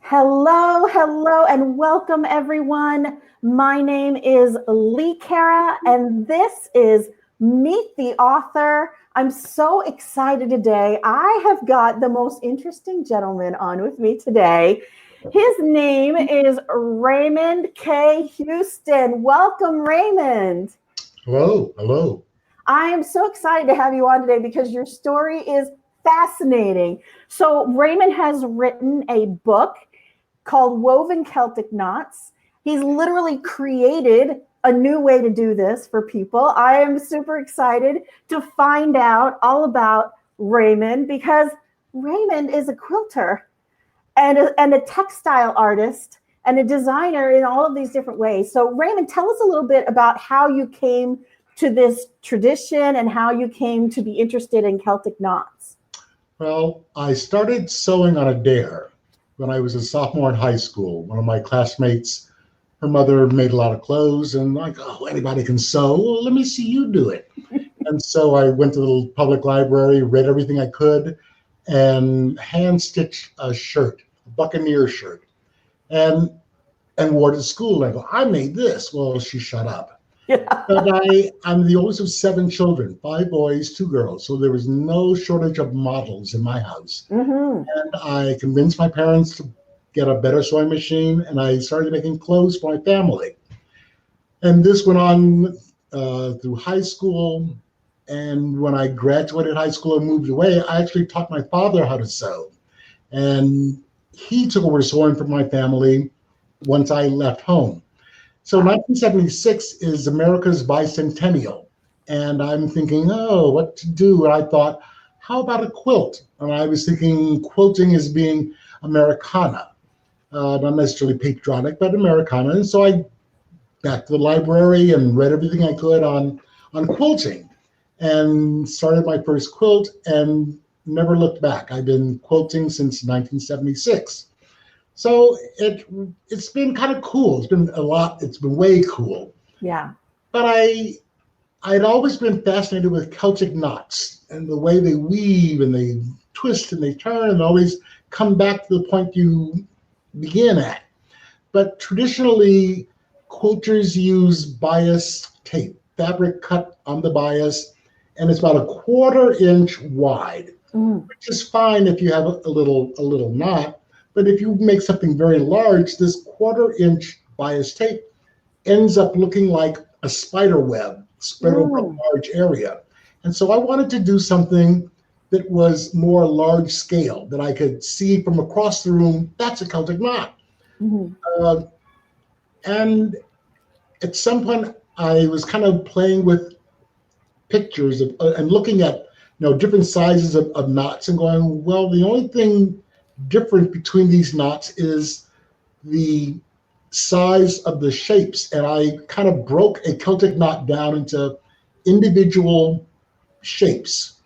Hello, hello, and welcome everyone. My name is Lee Cara, and this is Meet the Author. I'm so excited today. I have got the most interesting gentleman on with me today. His name is Raymond K. Houston. Welcome, Raymond. Hello, hello. I am so excited to have you on today because your story is fascinating. So, Raymond has written a book called Woven Celtic Knots. He's literally created a new way to do this for people. I am super excited to find out all about Raymond because Raymond is a quilter and a textile artist and a designer in all of these different ways. So, Raymond, tell us a little bit about how you came to this tradition and how you came to be interested in Celtic knots. Well, I started sewing on a dare when I was a sophomore in high school. One of my classmates, her mother made a lot of clothes, and like, oh, anybody can sew. Well, let me see you do it. And so I went to the public library, read everything I could, and hand stitched a shirt, a Buccaneer shirt, and wore it to school. And I go, I made this. Well, she shut up. Yeah. But I'm the oldest of seven children, five boys, two girls. So there was no shortage of models in my house. Mm-hmm. And I convinced my parents to get a better sewing machine, and I started making clothes for my family. And this went on through high school. And when I graduated high school and moved away, I actually taught my father how to sew. And he took over sewing for my family once I left home. So 1976 is America's bicentennial. And I'm thinking, oh, what to do? And I thought, how about a quilt? And I was thinking quilting as being Americana, not necessarily patriotic, but Americana. And so I back to the library and read everything I could on quilting and started my first quilt and never looked back. I've been quilting since 1976. So it's been kind of cool. It's been a lot. It's been way cool. Yeah. But I'd always been fascinated with Celtic knots and the way they weave and they twist and they turn and always come back to the point you begin at. But traditionally, quilters use bias tape, fabric cut on the bias, and it's about a 1/4 inch wide, which is fine if you have a little knot. But if you make something very large, this 1/4 inch bias tape ends up looking like a spider web spread over a large area. And so I wanted to do something that was more large scale, that I could see from across the room, that's a Celtic knot. Mm-hmm. And at some point, I was kind of playing with pictures and looking at different sizes of knots and going, well, the only thing different between these knots is the size of the shapes. And I kind of broke a Celtic knot down into individual shapes.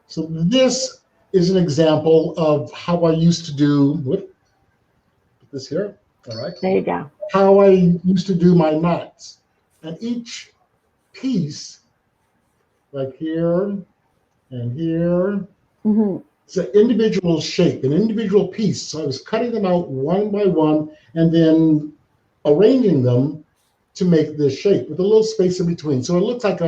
So this is an example of how I used to do, put this here, all right. There you go. How I used to do my knots. And each piece, like here and here, it's an individual shape, an individual piece. So I was cutting them out one by one and then arranging them to make this shape with a little space in between. So it looks like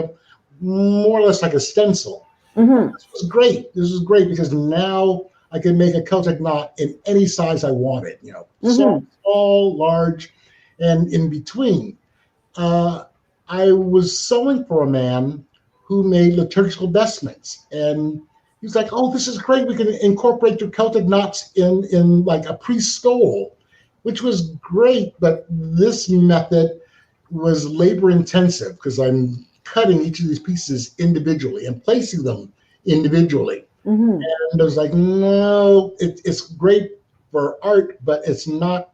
more or less like a stencil. This was great. This was great because now I can make a Celtic knot in any size I wanted, small, large, and in between. I was sewing for a man who made liturgical vestments, and he was like, "Oh, this is great. We can incorporate your Celtic knots in like a priest stole," which was great. But this method was labor intensive because I'm cutting each of these pieces individually and placing them individually. And I was like, no, it's great for art, but it's not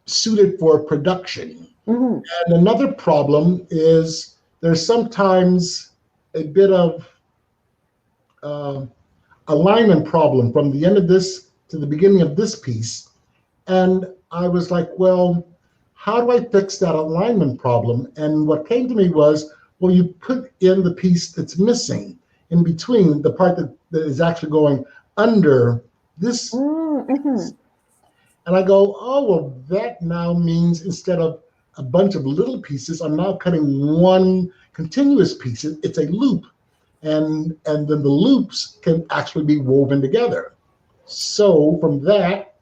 suited for production. And another problem is there's sometimes a bit of alignment problem from the end of this to the beginning of this piece. And I was like, well, how do I fix that alignment problem? And what came to me was, well, you put in the piece that's missing. in between, the part that is actually going under this. Mm-hmm. And I go, oh, well, that now means instead of a bunch of little pieces, I'm now cutting one continuous piece. It's a loop. And then the loops can actually be woven together. So from that,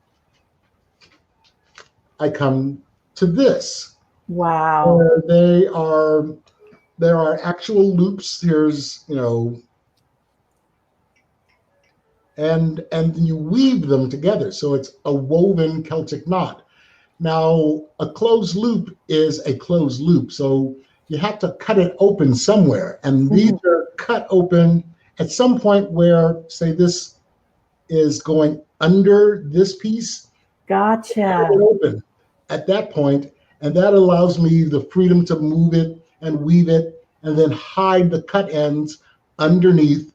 I come to this. Wow. Where there are actual loops. Here's, and you weave them together. So it's a woven Celtic knot. Now, a closed loop is a closed loop. So you have to cut it open somewhere. And these are cut open at some point where, say, this is going under this piece. Gotcha. Cut it open at that point, and that allows me the freedom to move it and weave it and then hide the cut ends underneath,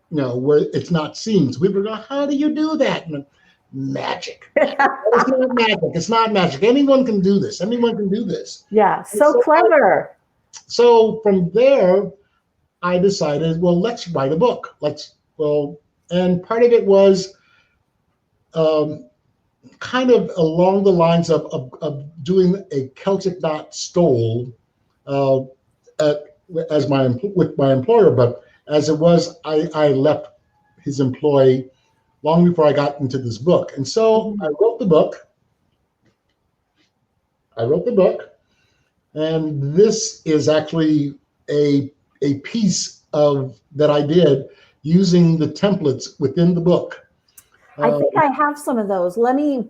where it's not seen. So people go, how do you do that? And magic. It's not magic. It's not magic. Anyone can do this. Anyone can do this. Yeah, so clever. So from there, I decided, well, let's write a book. And part of it was kind of along the lines of doing a Celtic knot stole with my employer, but as it was, I left his employ long before I got into this book. And so I wrote the book. And this is actually a piece that I did using the templates within the book. I think I have some of those. Let me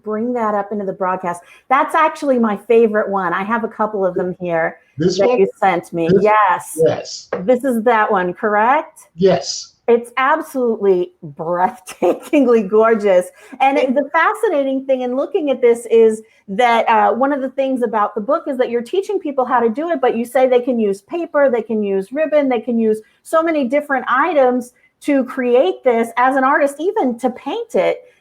bring that up into the broadcast. That's actually my favorite one. I have a couple of them here you sent me. Yes. This is that one, correct? Yes. It's absolutely breathtakingly gorgeous. And the fascinating thing in looking at this is that one of the things about the book is that you're teaching people how to do it, but you say they can use paper, they can use ribbon, they can use so many different items to create this as an artist, even to paint it.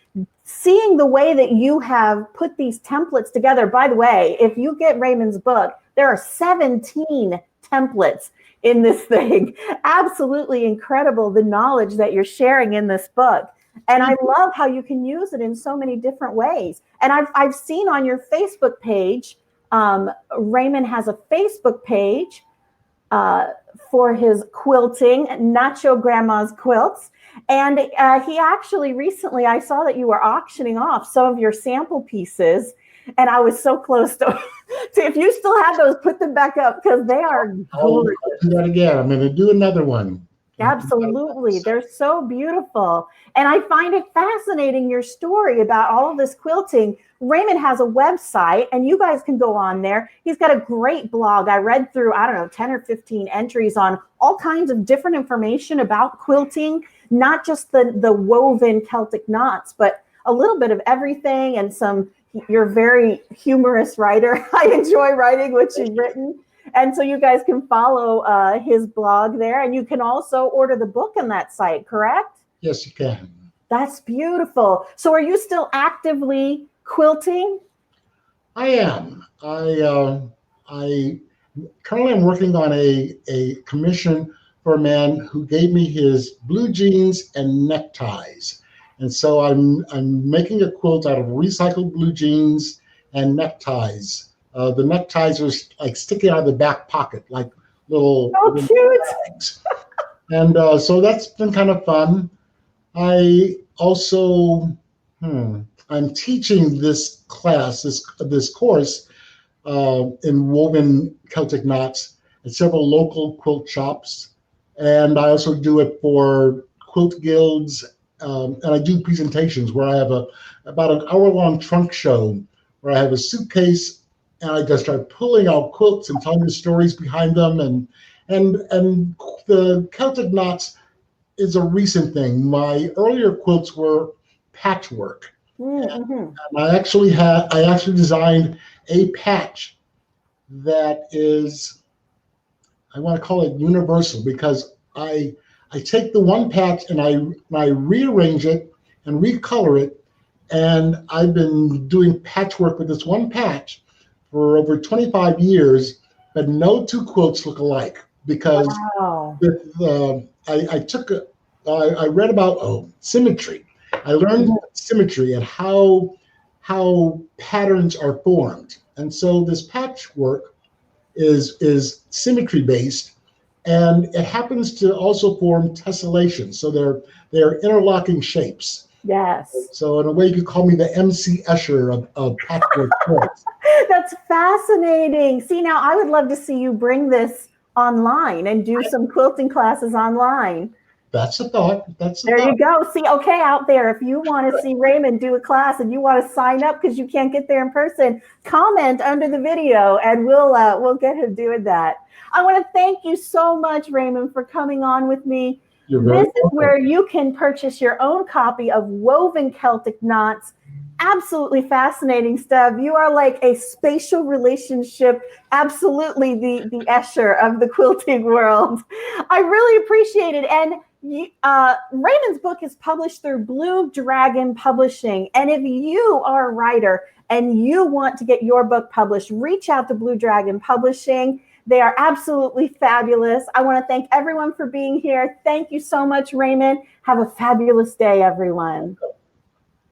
Seeing the way that you have put these templates together, by the way, if you get Raymond's book, there are 17 templates in this thing. Absolutely incredible, the knowledge that you're sharing in this book. And I love how you can use it in so many different ways. And I've seen on your Facebook page, Raymond has a Facebook page for his quilting, Nacho Grandma's Quilts. And he actually recently, I saw that you were auctioning off some of your sample pieces. And I was so close to if you still have those, put them back up because they are gorgeous. I'll do that again. I'm going to do another one. Absolutely. They're so beautiful. And I find it fascinating, your story about all of this quilting. Raymond has a website and you guys can go on there. He's got a great blog. I read through, 10 or 15 entries on all kinds of different information about quilting, not just the woven Celtic knots, but a little bit of everything and you're a very humorous writer. I enjoy writing what you've written. And so you guys can follow his blog there. And you can also order the book on that site, correct? Yes, you can. That's beautiful. So are you still actively quilting? I am. I currently am working on a commission for a man who gave me his blue jeans and neckties. And so I'm making a quilt out of recycled blue jeans and neckties. The neckties are like sticking out of the back pocket, like little cute bags. And so that's been kind of fun. I also, I'm teaching this class, this course in woven Celtic knots at several local quilt shops. And I also do it for quilt guilds. And I do presentations where I have about an hour-long trunk show where I have a suitcase and I just start pulling out quilts and telling the stories behind them. And the Celtic knots is a recent thing. My earlier quilts were patchwork. And I actually designed a patch that is, I want to call it universal, because I take the one patch and I rearrange it and recolor it. And I've been doing patchwork with this one patch for over 25 years, but no two quilts look alike because I read about symmetry. I learned symmetry and how patterns are formed. And so this patchwork is symmetry based, and it happens to also form tessellation. So they're interlocking shapes. Yes. So in a way, you could call me the MC Escher of patchwork quilts. That's fascinating. See, now I would love to see you bring this online and do some quilting classes online. That's a thought. That's a There thought. you go. See, okay, out there, if you want to see Raymond do a class and you want to sign up because you can't get there in person, comment under the video and we'll get him doing that. I want to thank you so much, Raymond, for coming on with me. You're very This is where you can purchase your own copy of Woven Celtic Knots. Absolutely fascinating stuff. You are like a spatial relationship, absolutely the Escher of the quilting world. I really appreciate it. And Raymond's book is published through Blue Dragon Publishing. And if you are a writer and you want to get your book published, reach out to Blue Dragon Publishing. They are absolutely fabulous. I want to thank everyone for being here. Thank you so much, Raymond. Have a fabulous day, everyone.